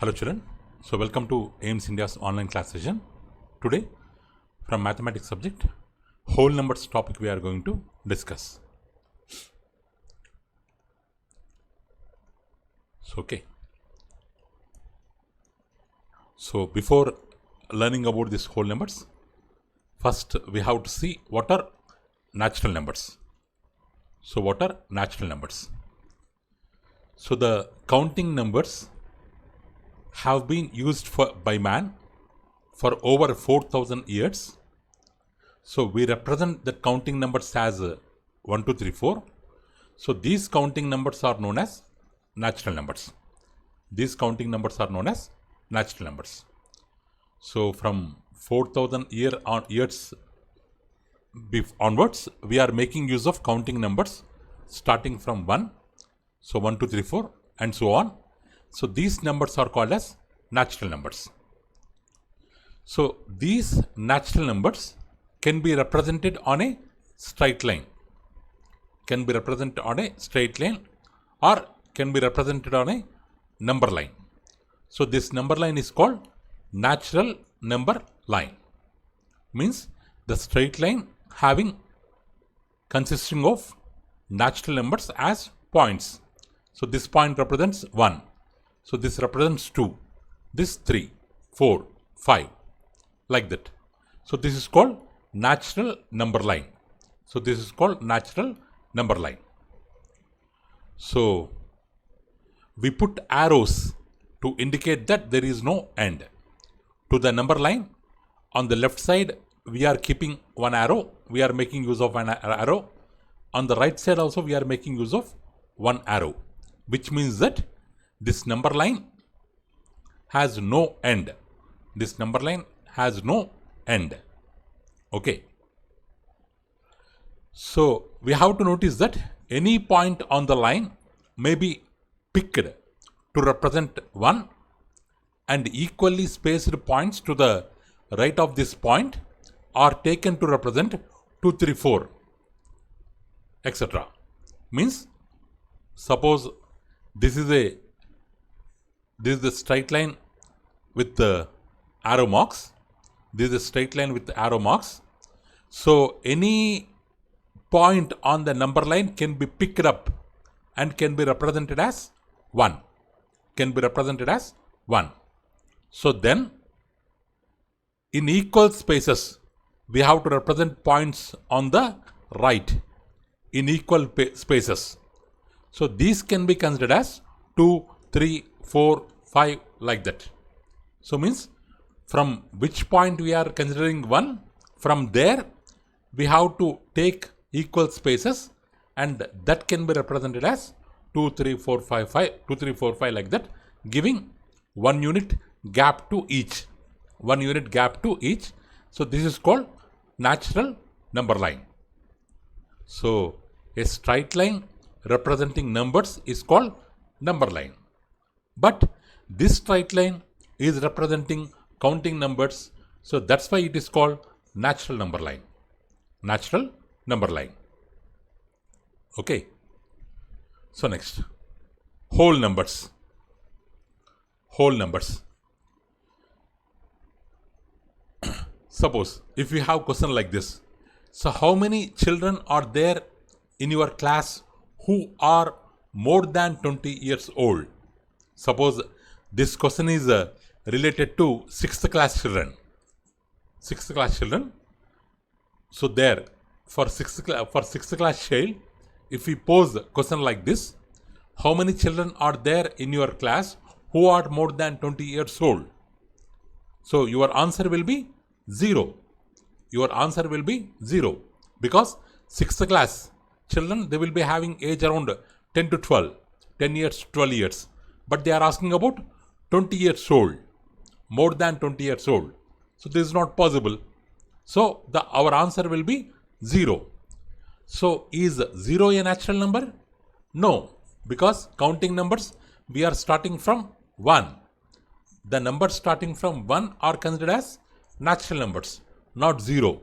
Hello children, so welcome to AIMS India's online class session. Today from mathematics subject, whole numbers topic we are going to discuss. So before learning about this whole numbers, first we have to see what are natural numbers. So what are natural numbers? So the counting numbers have been used by man for over 4,000 years. So we represent the counting numbers as 1, 2, 3, 4. So these counting numbers are known as natural numbers. These counting numbers are known as natural numbers. So from 4,000 years onwards, we are making use of counting numbers starting from 1. So 1, 2, 3, 4 and so on. So these numbers are called as natural numbers. So these natural numbers can be represented on a straight line. Can be represented on a straight line or can be represented on a number line. So this number line is called natural number line. Means the straight line consisting of natural numbers as points. So this point represents 1. So this represents 2, this 3, 4, 5, like that. So this is called natural number line. So this is called natural number line. So we put arrows to indicate that there is no end. To the number line, on the left side, we are keeping one arrow. We are making use of an arrow. On the right side also, we are making use of one arrow, which means that this number line has no end. This number line has no end. Okay. So we have to notice that any point on the line may be picked to represent 1, and equally spaced points to the right of this point are taken to represent 2, 3, 4, etc. Means, suppose this is the straight line with the arrow marks. This is a straight line with the arrow marks. So any point on the number line can be picked up and can be represented as 1. Can be represented as 1. So then, in equal spaces, we have to represent points on the right in equal spaces. So these can be considered as 2, 3, 4, 5, like that. So means from which point we are considering 1, from there we have to take equal spaces, and that can be represented as 2, 3, 4, 5, 5, 2, 3, 4, 5, like that, giving 1 unit gap to each. 1 unit gap to each. So this is called natural number line. So a straight line representing numbers is called number line. But this straight line is representing counting numbers. So that's why it is called natural number line. Natural number line. Okay. So next, whole numbers. Whole numbers. Suppose if we have question like this. So how many children are there in your class who are more than 20 years old? Suppose this question is related to 6th class children. 6th class children. So there, for 6th class child, if we pose a question like this, how many children are there in your class who are more than 20 years old? So your answer will be 0. Your answer will be 0. Because 6th class children, they will be having age around 10 to 12, 10 years to 12 years. But they are asking about 20 years old, more than 20 years old. So this is not possible. So our answer will be 0. So is 0 a natural number? No, because counting numbers, we are starting from 1. The numbers starting from 1 are considered as natural numbers, not 0.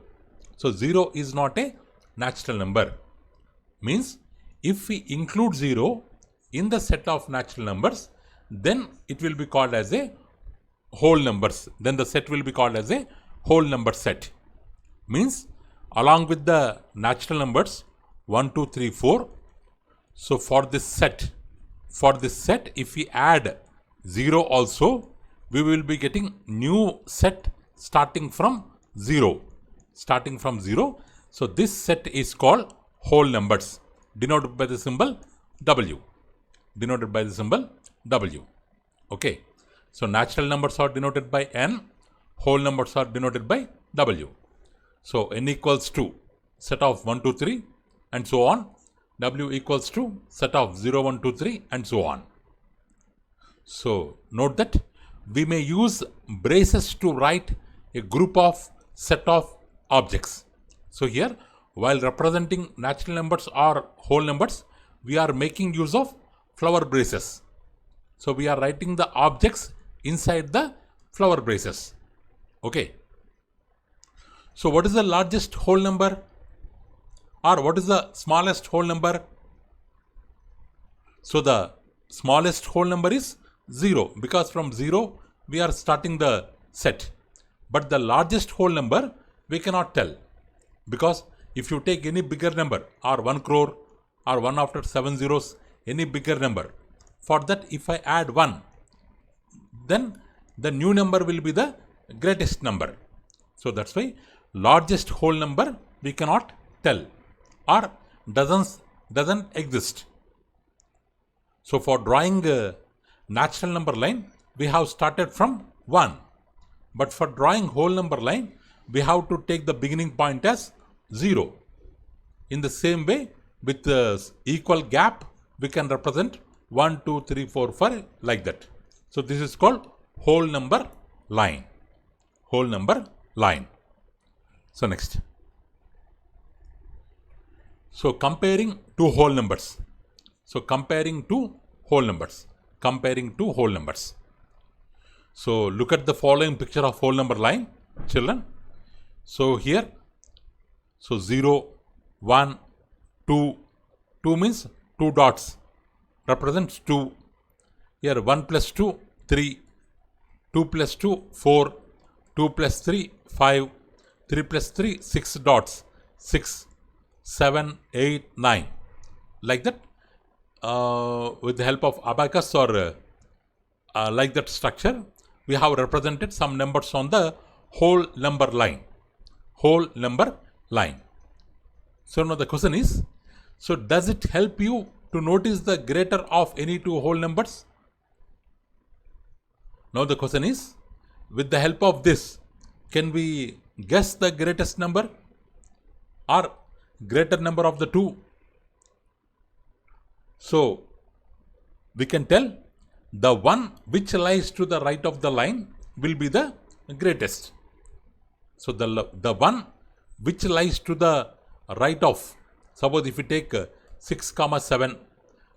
So 0 is not a natural number. Means if we include 0 in the set of natural numbers, then it will be called as a whole numbers. Then the set will be called as a whole number set. Means along with the natural numbers 1, 2, 3, 4. So for this set, if we add 0 also, we will be getting new set starting from 0. So this set is called whole numbers, denoted by the symbol W. Okay. So natural numbers are denoted by N, whole numbers are denoted by W. So N equals to set of 1, 2, 3 and so on. W equals to set of 0, 1, 2, 3 and so on. So note that we may use braces to write a group of set of objects. So here, while representing natural numbers or whole numbers, we are making use of flower braces. So we are writing the objects inside the flower braces. Okay. So what is the largest whole number? Or what is the smallest whole number? So the smallest whole number is 0, because from 0 we are starting the set. But the largest whole number we cannot tell, because if you take any bigger number or 1 crore or 1 after 7 zeros, any bigger number, for that if I add 1, then the new number will be the greatest number. So that's why largest whole number we cannot tell or doesn't exist. So for drawing a natural number line, we have started from 1. But for drawing whole number line, we have to take the beginning point as 0. In the same way, with equal gap, we can represent 1, 2, 3, 4, 5 like that. So this is called whole number line. So next. So comparing two whole numbers. So look at the following picture of whole number line, children. So here, so 0, 1, 2, 2 means 2 dots, represents 2. Here 1 plus 2, 3, 2 plus 2, 4, 2 plus 3, 5, 3 plus 3, 6 dots, 6, 7, 8, 9. Like that, with the help of abacus or like that structure, we have represented some numbers on the whole number line. So now the question is, so does it help you to notice the greater of any two whole numbers? Now the question is, with the help of this, can we guess the greatest number or greater number of the two? So we can tell the one which lies to the right of the line will be the greatest. So the one which lies to the right of, suppose if we take 6, 7,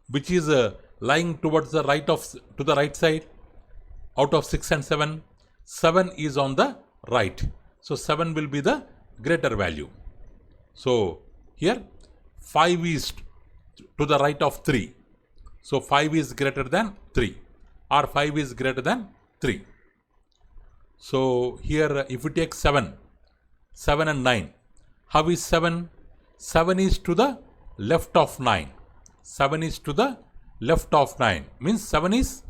which is lying towards the right of, to the right side, out of 6 and 7, 7 is on the right. So 7 will be the greater value. So here 5 is to the right of 3. So 5 is greater than 3, or 5 is greater than 3. So here if we take 7 and 9, how is 7? 7 is to the left of 9. 7 is to the left of 9. Means 7 is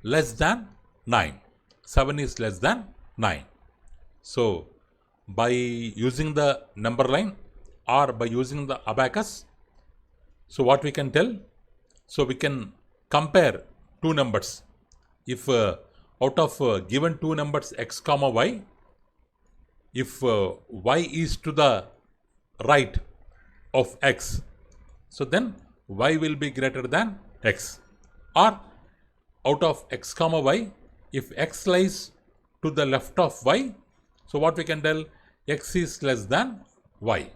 less than 9. 7 is less than 9. So by using the number line or by using the abacus, so what we can tell? So we can compare two numbers. If out of given two numbers x comma y, if y is to the right of x, so then y will be greater than x. Or out of x comma y, if x lies to the left of y, so what we can tell? X is less than y,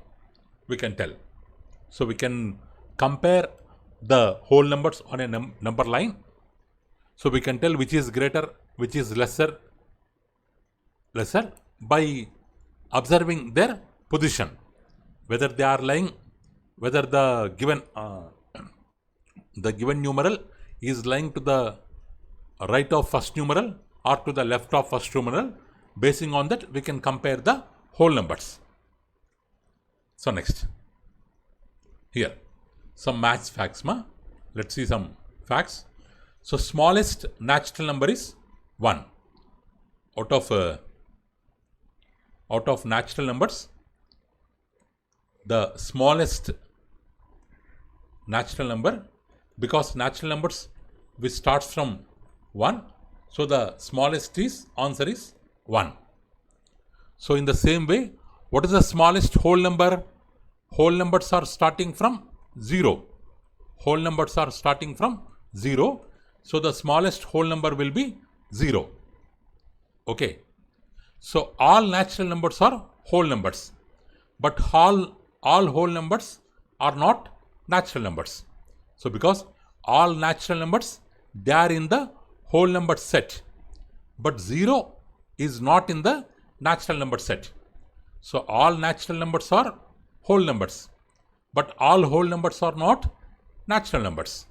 we can tell. So we can compare the whole numbers on a number line. So we can tell which is greater, which is lesser by observing their position, whether they are lying, whether the given numeral is lying to the right of first numeral or to the left of first numeral. Basing on that, we can compare the whole numbers. So next, here some maths facts ma. Let's see some facts. So smallest natural number is 1. Out of natural numbers, the smallest natural number, because natural numbers which starts from 1, so the smallest answer is 1. So in the same way, what is the smallest whole number? Whole numbers are starting from 0. Whole numbers are starting from 0. So the smallest whole number will be 0. Okay. So all natural numbers are whole numbers. But all whole numbers are not natural numbers. So because all natural numbers, they are in the whole number set. But 0 is not in the natural number set. So all natural numbers are whole numbers. But all whole numbers are not natural numbers.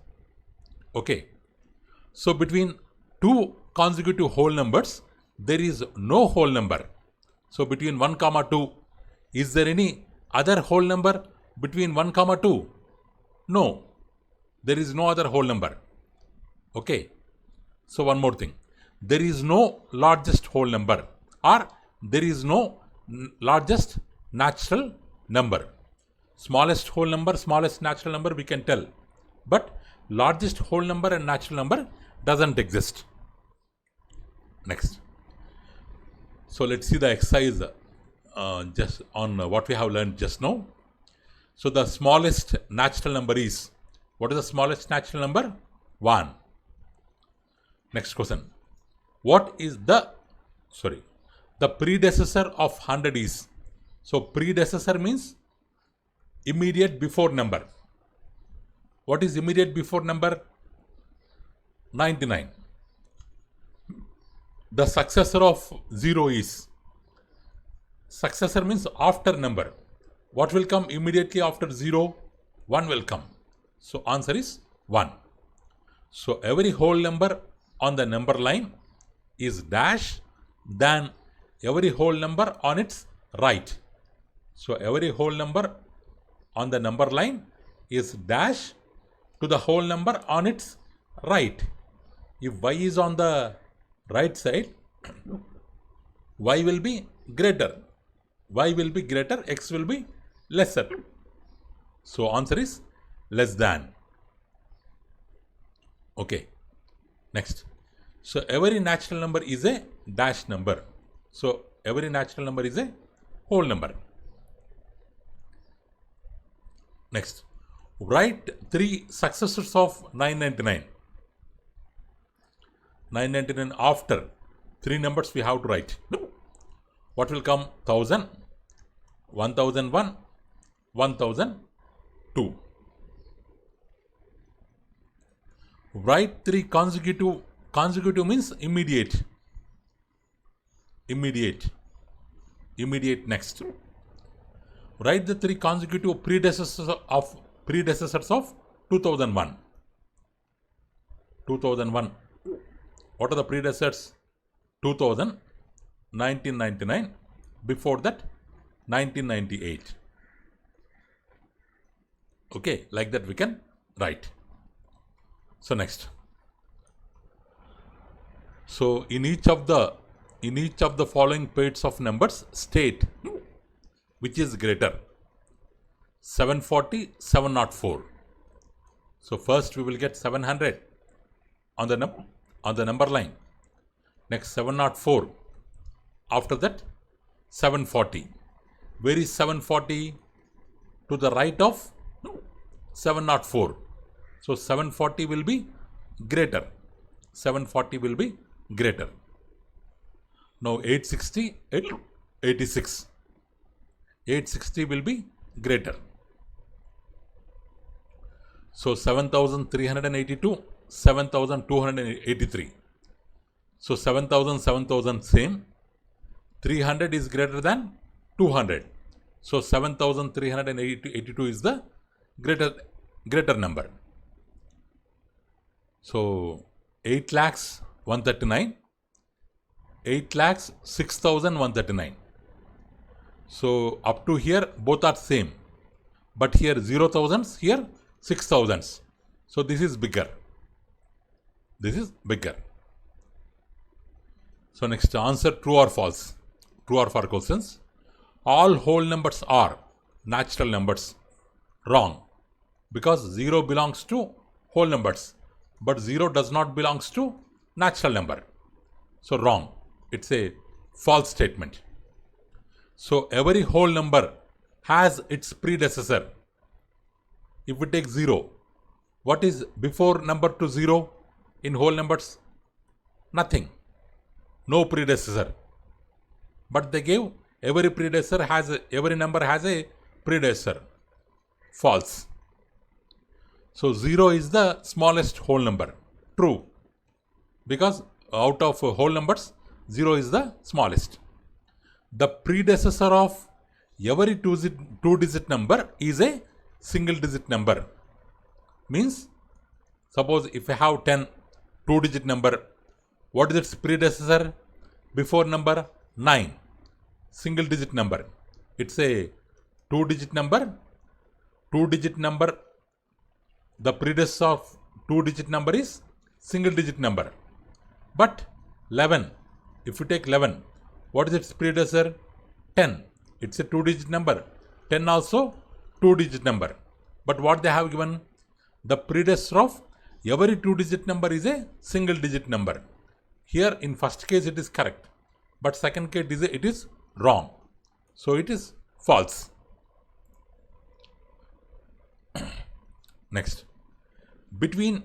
Okay. So between two consecutive whole numbers, there is no whole number. So between 1, 2, is there any other whole number between 1, 2? No. There is no other whole number. Okay. So one more thing. There is no largest whole number, or there is no largest natural number. Smallest whole number, smallest natural number we can tell. But largest whole number and natural number doesn't exist. Next. So let's see the exercise just on what we have learned just now. So the smallest natural number is, what is the smallest natural number? 1. Next question. What is the predecessor of 100 is? So predecessor means immediate before number. What is immediate before number? 99. The successor of 0 is, successor means after number. What will come immediately after 0? 1 will come. So answer is 1. So every whole number on the number line is dash than every whole number on its right. So every whole number on the number line is dash to the whole number on its right. If y is on the right side, y will be greater. Y will be greater, x will be lesser. So answer is less than. Okay. Next. So every natural number is a dash number. So every natural number is a whole number. Next. Write 3 successors of 999. 999 after 3 numbers we have to write. What will come? 1000, 1001, 1002. Write 3 consecutive. Consecutive means immediate. Immediate next. Write the 3 consecutive predecessors of 2001. 2001. What are the predecessors? 2000, 1999, before that 1998. Okay, like that we can write. So next. So in each of the following pairs of numbers, state which is greater. 740, 704. So first we will get 700 on the number line. Next 704. After that 740. Where is 740? To the right of 704. So 740 will be greater. 740 will be greater. Now 860, 86. 860 will be greater. So 7382, 7283. So 7000 same. 300 is greater than 200. So 7382 is the greater number. So 8 lakhs 139, 8 lakhs 6,139. So up to here both are same, but here 0,000s, here 6,000s. So this is bigger. This is bigger. So next, answer true or false. True or false questions. All whole numbers are natural numbers. Wrong. Because 0 belongs to whole numbers, but 0 does not belongs to natural number. So wrong. It's a false statement. So every whole number has its predecessor. If we take 0, what is before number to 0 in whole numbers? Nothing. No predecessor. But they gave every number has a predecessor. False. So 0 is the smallest whole number. True. Because out of whole numbers, 0 is the smallest. The predecessor of every two-digit number is a single-digit number. Means, suppose if I have 10 two-digit number, what is its predecessor before number? 9. Single-digit number. It's a two-digit number. Two-digit number. The predecessor of two-digit number is single-digit number. But 11, if you take 11, what is its predecessor? 10. It's a two-digit number. 10 also two-digit number. But what they have given? The predecessor of every two-digit number is a single-digit number. Here in first case it is correct, but second case it is wrong. So it is false. Next. Between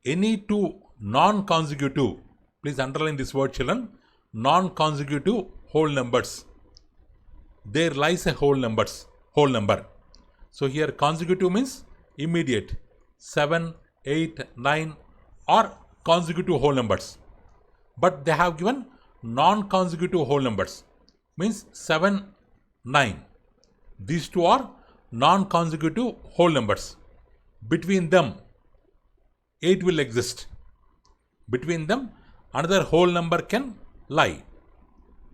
any two non-consecutive, please underline this word children, non-consecutive whole numbers, there lies a whole number. So here consecutive means immediate. 7, 8, 9 are consecutive whole numbers. But they have given non-consecutive whole numbers. Means 7, 9. These two are non-consecutive whole numbers. Between them, 8 will exist. Between them, another whole number can lie.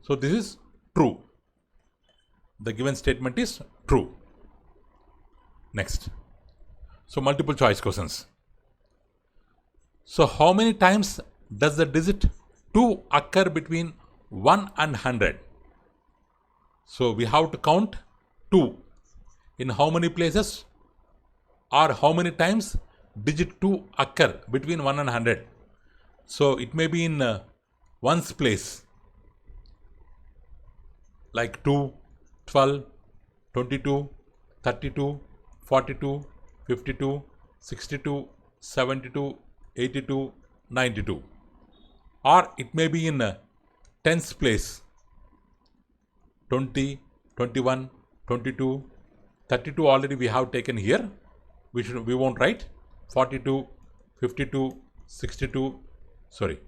So this is true. The given statement is true. Next. So multiple choice questions. So how many times does the digit 2 occur between 1 and 100? So we have to count 2. In how many places or how many times digit 2 occur between 1 and 100? So it may be in one's place, like 2, 12, 22, 32, 42, 52, 62, 72, 82, 92. Or it may be in tens place, 20, 21, 22, 32 already we have taken here. We won't write. 42, 52, 62, sorry.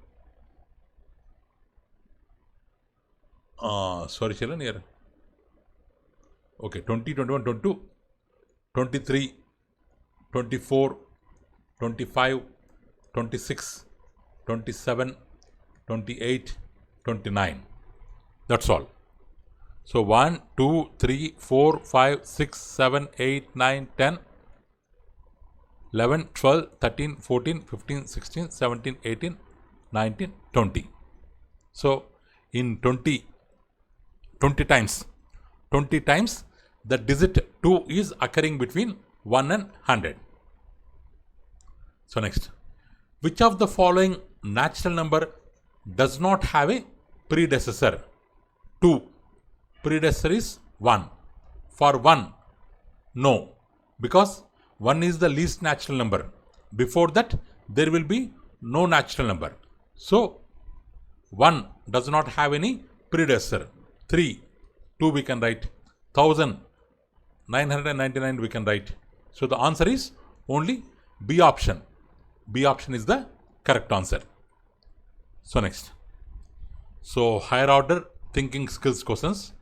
Sorry children here. Okay, 20, 21, 22, 23, 24, 25, 26, 27, 28, 29. That's all. So 1, 2, 3, 4, 5, 6, 7, 8, 9, 10, 11, 12, 13, 14, 15, 16, 17, 18, 19, 20. So in 20 times the digit 2 is occurring between 1 and 100. So next, which of the following natural number does not have a predecessor? 2. Predecessor is 1. For 1, no, because 1 is the least natural number. Before that, there will be no natural number. So 1 does not have any predecessor. 3, 2 we can write. 1999 we can write. So the answer is only B option. B option is the correct answer. So next. So higher order thinking skills questions.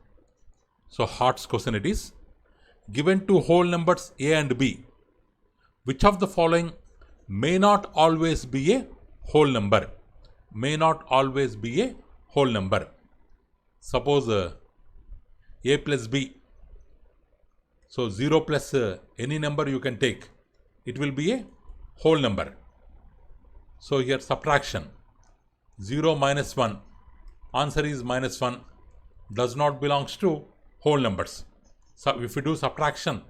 So hearts question it is. Given two whole numbers A and B, which of the following may not always be a whole number? may not always be a whole number. Suppose a plus b. So 0 plus any number you can take. It will be a whole number. So here subtraction. 0 minus 1. Answer is minus 1. Does not belongs to whole numbers. So if we do subtraction,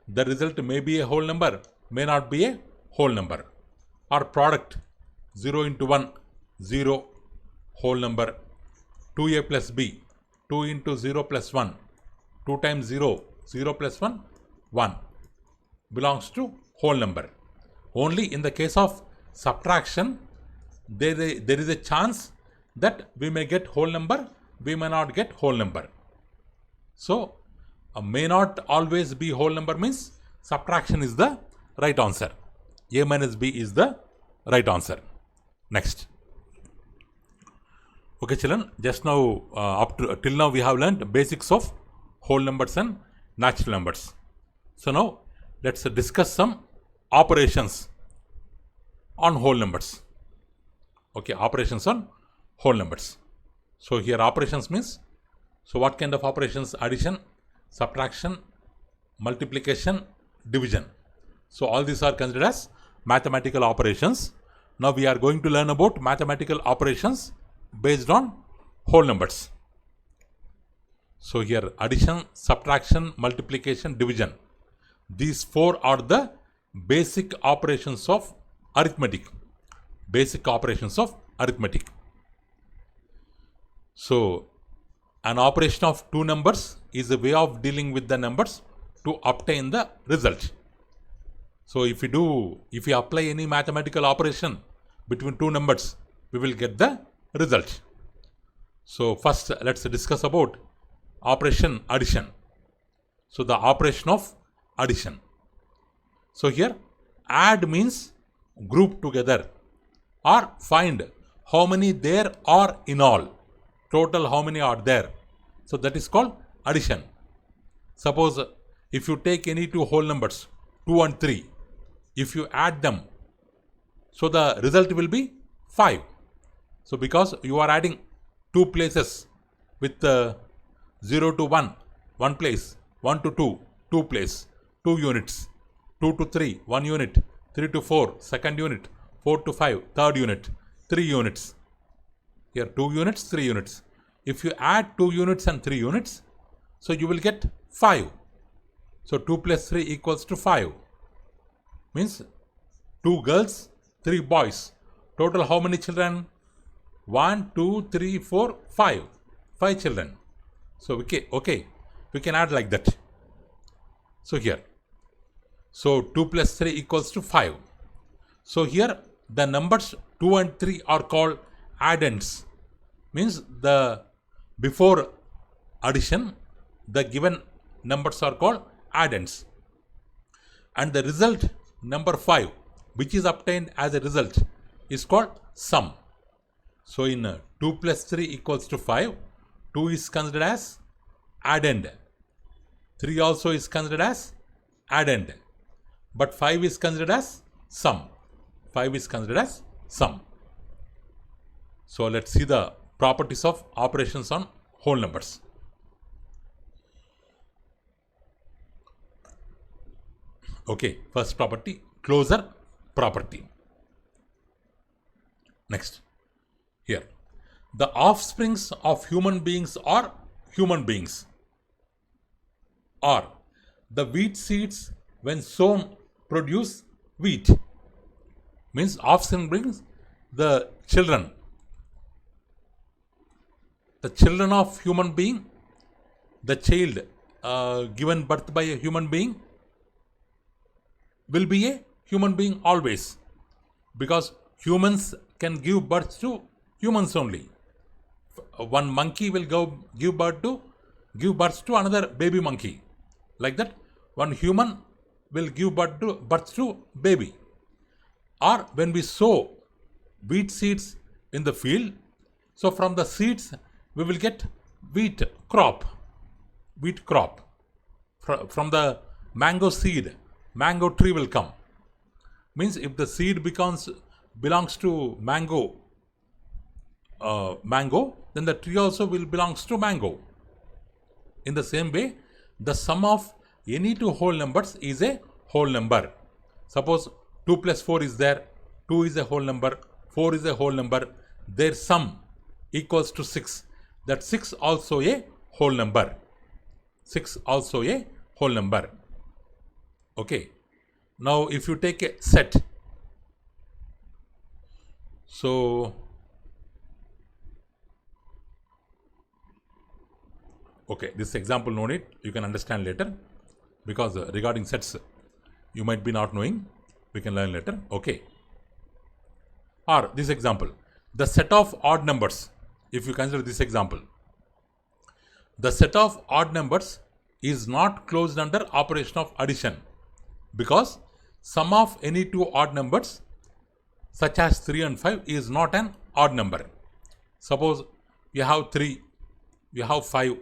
the result may be a whole number, may not be a whole number. Or product. 0 into 1. 0. Whole number. 2a plus b. 2 into 0 plus 1. 2 times 0. 0 plus 1. 1. Belongs to whole number. Only in the case of subtraction, there is a chance that we may get whole number, we may not get whole number. So, may not always be whole number means subtraction is the right answer. A minus b is the right answer. Next. Okay children, just now till now we have learned basics of whole numbers and natural numbers. So now let's discuss some operations on whole numbers. Okay, operations on whole numbers. So here operations means, so what kind of operations? Addition, subtraction, multiplication, division. So all these are considered as mathematical operations. Now we are going to learn about mathematical operations based on whole numbers. So here addition, subtraction, multiplication, division. These four are the basic operations of arithmetic. Basic operations of arithmetic. So an operation of two numbers is a way of dealing with the numbers to obtain the result. So if we apply any mathematical operation between two numbers, we will get the result. So first let's discuss about operation addition. So the operation of addition. So here add means group together or find how many there are in all. Total how many are there. So that is called addition. Suppose if you take any two whole numbers 2 and 3, if you add them, so the result will be 5. So because you are adding two places with 0 to 1, 1 place, 1 to 2, 2 place, 2 units, 2 to 3, 1 unit, 3 to 4, second unit, 4 to 5, third unit, 3 units. Here 2 units, 3 units. If you add 2 units and 3 units, so you will get 5. So 2 plus 3 equals to 5. Means 2 girls, 3 boys. Total how many children? 1, 2, 3, 4, 5. 5 children. So okay, we can add like that. So here. So 2 plus 3 equals to 5. So here the numbers 2 and 3 are called addends. Means before addition, the given numbers are called addends. And the result number 5, which is obtained as a result, is called sum. So in 2 plus 3 equals to 5, 2 is considered as addend. 3 also is considered as addend. But 5 is considered as sum. 5 is considered as sum. So let's see the properties of operations on whole numbers. Okay, first property, closure property. Next, here, the offsprings of human beings are human beings. Or the wheat seeds when sown produce wheat. Means offspring brings the children. The children of human being, the child given birth by a human being will be a human being always, because humans can give birth to humans only. One monkey will give birth to another baby monkey. Like that, one human will give birth to baby. Or when we sow wheat seeds in the field, so from the seeds we will get wheat crop. From the mango seed, mango tree will come. Means if the seed belongs to mango, mango, then the tree also will belongs to mango. In the same way, the sum of any two whole numbers is a whole number. Suppose 2 plus 4 is there, 2 is a whole number, 4 is a whole number, their sum equals to 6. That 6 also a whole number. 6 also a whole number. Okay. Now if you take a set, so okay, this example no need, you can understand later, because regarding sets you might be not knowing, we can learn later. Okay. Or this example, the set of odd numbers, if you consider this example, the set of odd numbers is not closed under operation of addition, because sum of any two odd numbers such as 3 and 5 is not an odd number. Suppose you have 3, you have 5,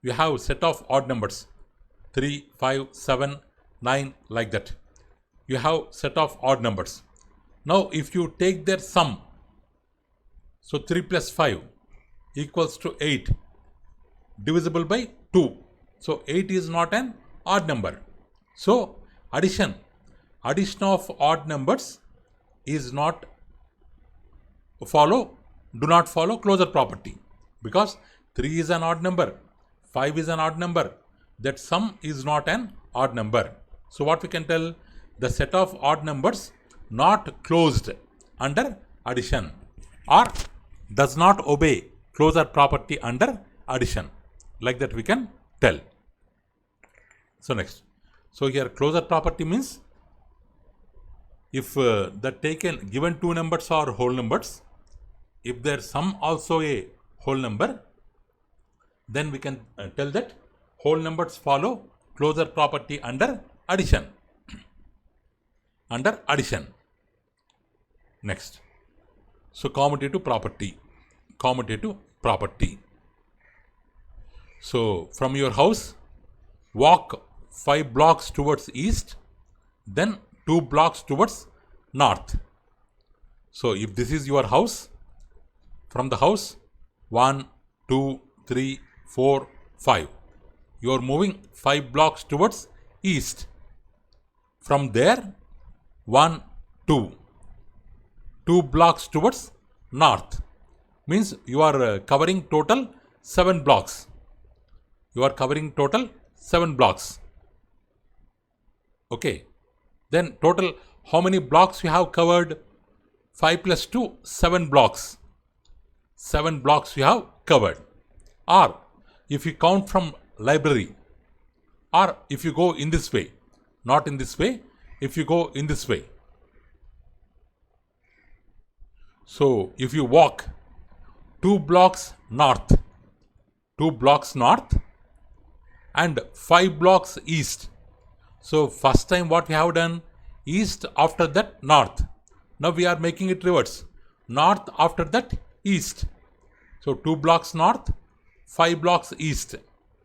you have set of odd numbers 3, 5, 7, 9, like that. You have set of odd numbers. Now if you take their sum, so 3 plus 5 equals to 8 divisible by 2. So 8 is not an odd number. So addition of odd numbers is not do not follow closure property, because 3 is an odd number, 5 is an odd number, that sum is not an odd number. So what we can tell, the set of odd numbers not closed under addition, or does not obey closure property under addition, like that we can tell. So next, so here closure property means if the given two numbers are whole numbers, if their sum also a whole number, then we can tell that whole numbers follow closure property under addition. Under addition. Next, so commutative property. Commutative property. So from your house, walk 5 blocks towards east, then 2 blocks towards north. So if this is your house, from the house 1, 2, 3, 4, 5, you are moving 5 blocks towards east. From there 1, 2, 2 blocks towards north, means you are covering total 7 blocks. You are covering total 7 blocks. Okay. Then total how many blocks you have covered? 5 plus 2, 7 blocks. 7 blocks you have covered. Or if you count from library, or if you go in this way, not in this way, if you go in this way. So if you walk 2 blocks north, 2 blocks north and 5 blocks east. So first time what we have done, east, after that north. Now we are making it reverse, north, after that east. So 2 blocks north, 5 blocks east.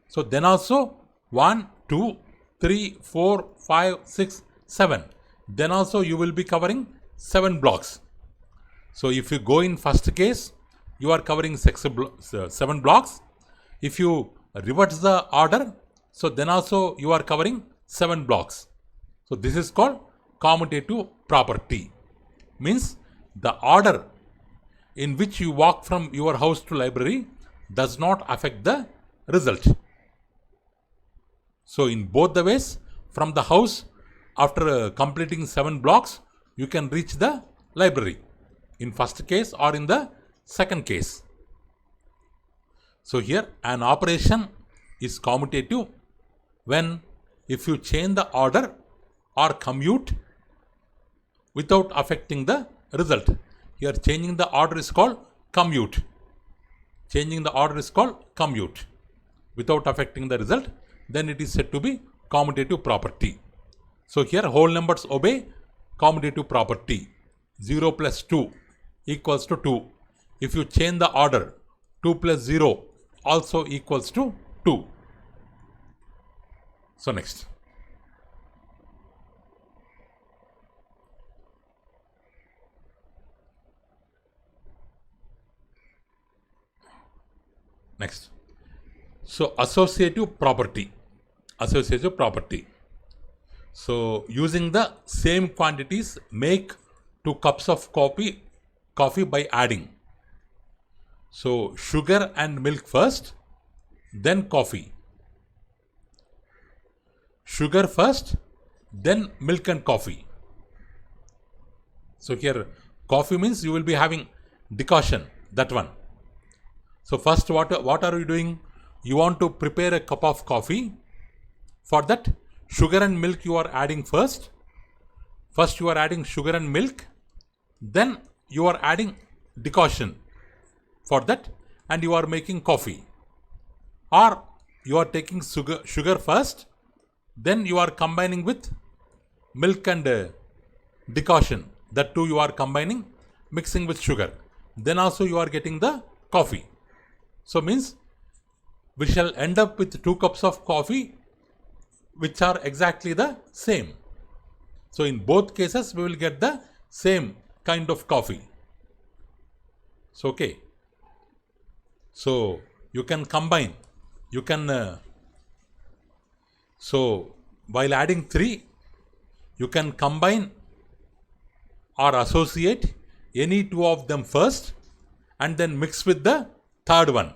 So then also 1, 2, 3, 4, 5, 6, 7. Then also you will be covering 7 blocks. So if you go in first case, you are covering 7 blocks. If you reverse the order, so then also you are covering 7 blocks. So this is called commutative property. Means the order in which you walk from your house to library does not affect the result. So in both the ways, from the house, after completing 7 blocks, you can reach the library, in first case or in the second case. So here an operation is commutative when if you change the order or commute without affecting the result. Here changing the order is called commute. Changing the order is called commute without affecting the result, then it is said to be commutative property. So here whole numbers obey commutative property. 0 plus 2 equals to 2. If you change the order, 2 plus 0 also equals to 2. So next. Next. So associative property. Associative property. So using the same quantities, make 2 cups of coffee by adding. So sugar and milk first, then coffee. Sugar first, then milk and coffee. So here coffee means you will be having decoction, that one. So first what are you doing? You want to prepare a cup of coffee. For that, sugar and milk you are adding first. First you are adding sugar and milk. Then you are adding decoction for that, and you are making coffee. Or you are taking sugar first, then you are combining with milk and decoction. That too you are combining, mixing with sugar. Then also you are getting the coffee. So means we shall end up with 2 cups of coffee which are exactly the same. So in both cases we will get the same kind of coffee. So okay. So you can combine. You can so while adding 3, you can combine or associate any 2 of them first and then mix with the third one.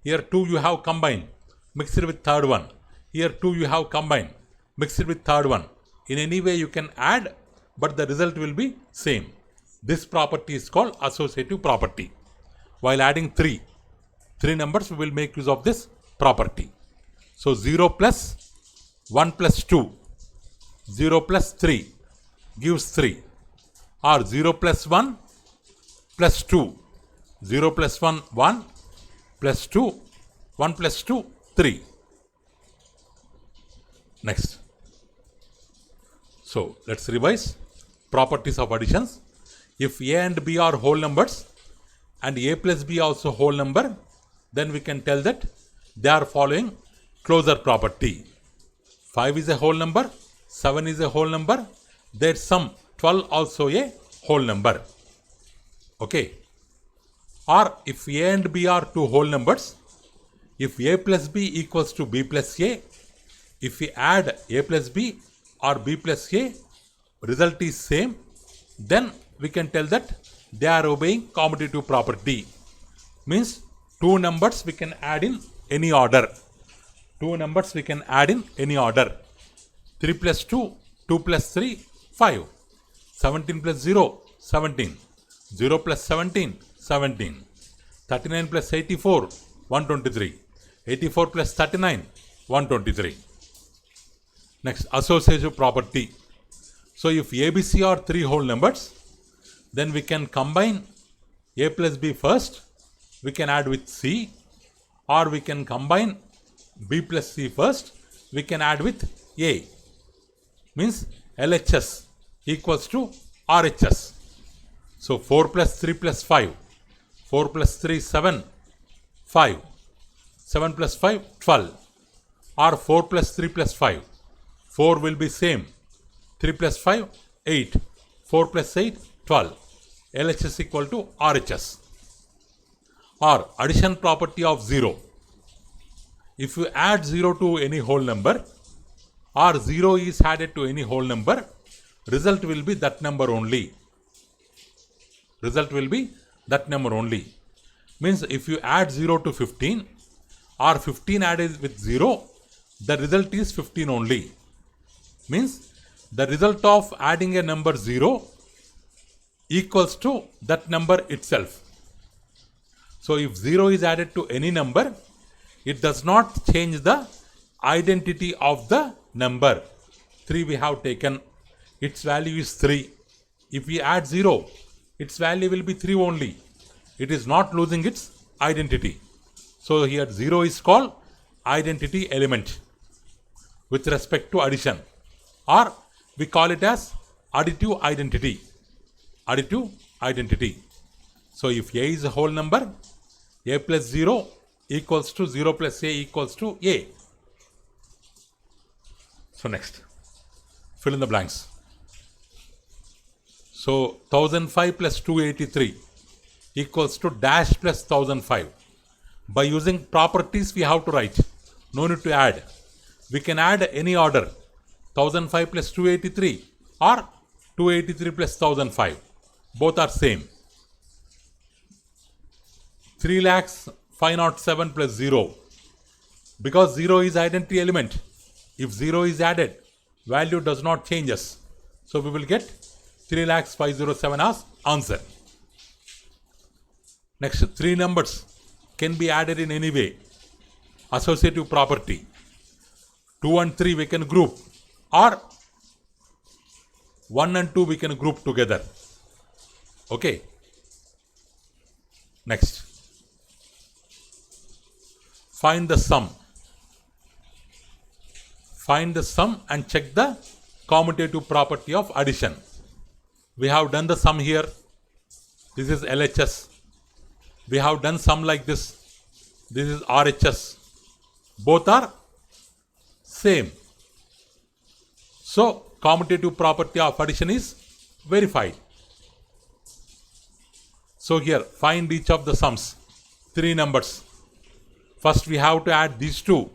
Here 2 you have combined, mix it with third one. Here 2 you have combined, mix it with third one. In any way you can add, but the result will be same. This property is called associative property. While adding 3 numbers, we will make use of this property. So 0 plus 1 plus 2, 0 plus 3 gives 3. Or 0 plus 1 plus 2, 0 plus 1, 1 plus 2, 1 plus 2, 3. Next. So let's revise properties of additions. If A and B are whole numbers and A plus B also whole number, then we can tell that they are following closure property. 5 is a whole number, 7 is a whole number, their sum 12 also a whole number. Okay. Or if A and B are 2 whole numbers, if A plus B equals to B plus A, if we add A plus B or B plus A, result is same, then we can tell that they are obeying commutative property. Means 2 numbers we can add in any order. 2 numbers we can add in any order. 3 plus 2, 2 plus 3, 5. 17 plus 0, 17. 0 plus 17, 17. 39 plus 84, 123. 84 plus 39, 123. Next, associative property. So if ABC are 3 whole numbers, then we can combine A plus B first, we can add with C, or we can combine B plus C first, we can add with A. Means LHS equals to RHS. So 4 plus 3 plus 5, 4 plus 3, 7, 5, 7 plus 5, 12, or 4 plus 3 plus 5, 4 will be same, 3 plus 5, 8, 4 plus 8, 12, LHS equal to RHS. Or addition property of 0. If you add 0 to any whole number, or 0 is added to any whole number, result will be that number only. Result will be that number only. Means if you add 0 to 15, or 15 added with 0, the result is 15 only. Means the result of adding a number 0 equals to that number itself. So if 0 is added to any number, it does not change the identity of the number. 3 we have taken, its value is 3. If we add 0, its value will be 3 only. It is not losing its identity. So here 0 is called identity element with respect to addition, or we call it as additive identity. Additive identity. So if A is a whole number, A plus 0 equals to 0 plus A equals to A. So next, fill in the blanks. So 1005 plus 283 equals to dash plus 1005. By using properties we have to write. No need to add. We can add any order. 1005 plus 283 or 283 plus 1005. Both are same. 3,05,07 plus 0. Because 0 is identity element. If 0 is added, value does not change us. So we will get 3,05,07 as answer. Next, 3 numbers can be added in any way. Associative property. 2 and 3 we can group, or 1 and 2 we can group together. Okay. Next. Find the sum. Find the sum and check the commutative property of addition. We have done the sum here. This is LHS. We have done sum like this. This is RHS. Both are same. So, commutative property of addition is verified. So here, find each of the sums. 3 numbers. First we have to add these two.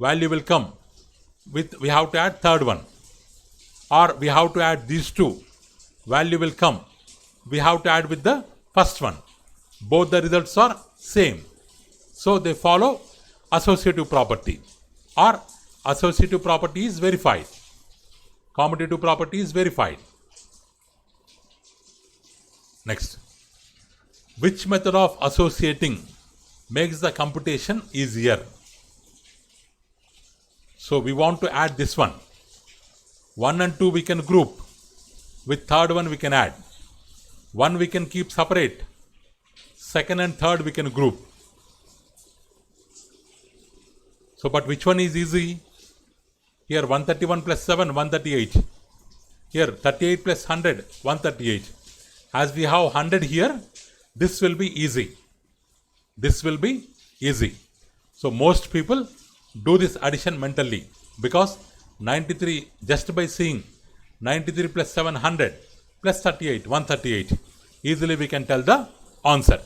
Value will come with, we have to add third one. Or we have to add these two. Value will come. We have to add with the first one. Both the results are same. So they follow associative property. Or associative property is verified. Commutative property is verified. Next. Which method of associating makes the computation easier? So we want to add this one. 1 and 2 we can group. With third one we can add. 1 we can keep separate. Second and third we can group. So but which one is easy? Here 131 plus 7, 138. Here 38 plus 100, 138. As we have 100 here, this will be easy. This will be easy. So most people do this addition mentally, because 93, just by seeing 93 plus 700 plus 38, 138, easily we can tell the answer.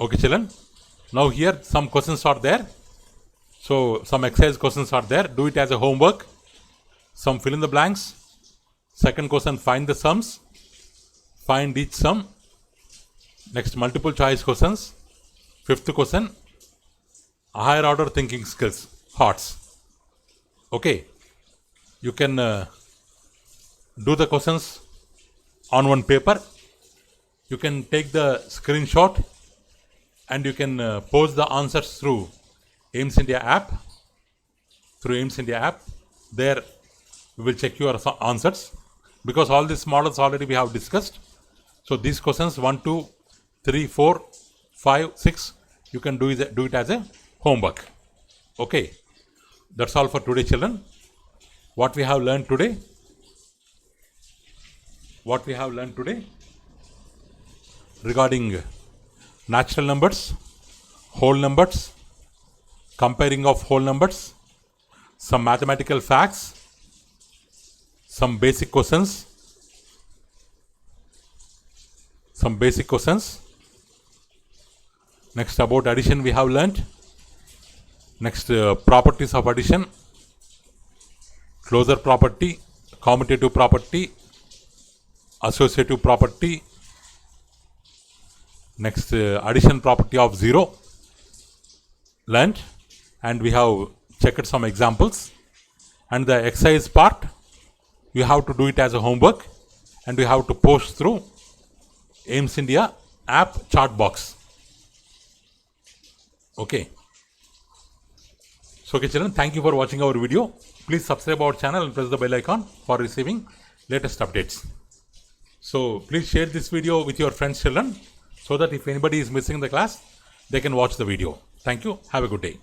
Okay children, now here some questions are there. So some exercise questions are there. Do it as a homework. Some fill in the blanks. Second question, find the sums. Find each sum. Next, multiple choice questions. Fifth question, higher order thinking skills, HOTS. Okay, you can do the questions on one paper. You can take the screenshot and you can post the answers through AIMS India app. There we will check your answers, because all these models already we have discussed. So these questions 1, 2, 3, 4, 5, 6, you can do it as a homework. Okay, that's all for today children. What we have learned today? Regarding natural numbers, whole numbers, comparing of whole numbers, some mathematical facts, some basic questions. Next, about addition we have learnt. Next, properties of addition, closure property, commutative property, associative property. Next, addition property of 0 learnt, and we have checked some examples. And the exercise part, you have to do it as a homework, and we have to post through AIMS India app chat box. Okay. So okay children, thank you for watching our video. Please subscribe our channel and press the bell icon for receiving latest updates. So please share this video with your friends children, so that if anybody is missing the class, they can watch the video. Thank you. Have a good day.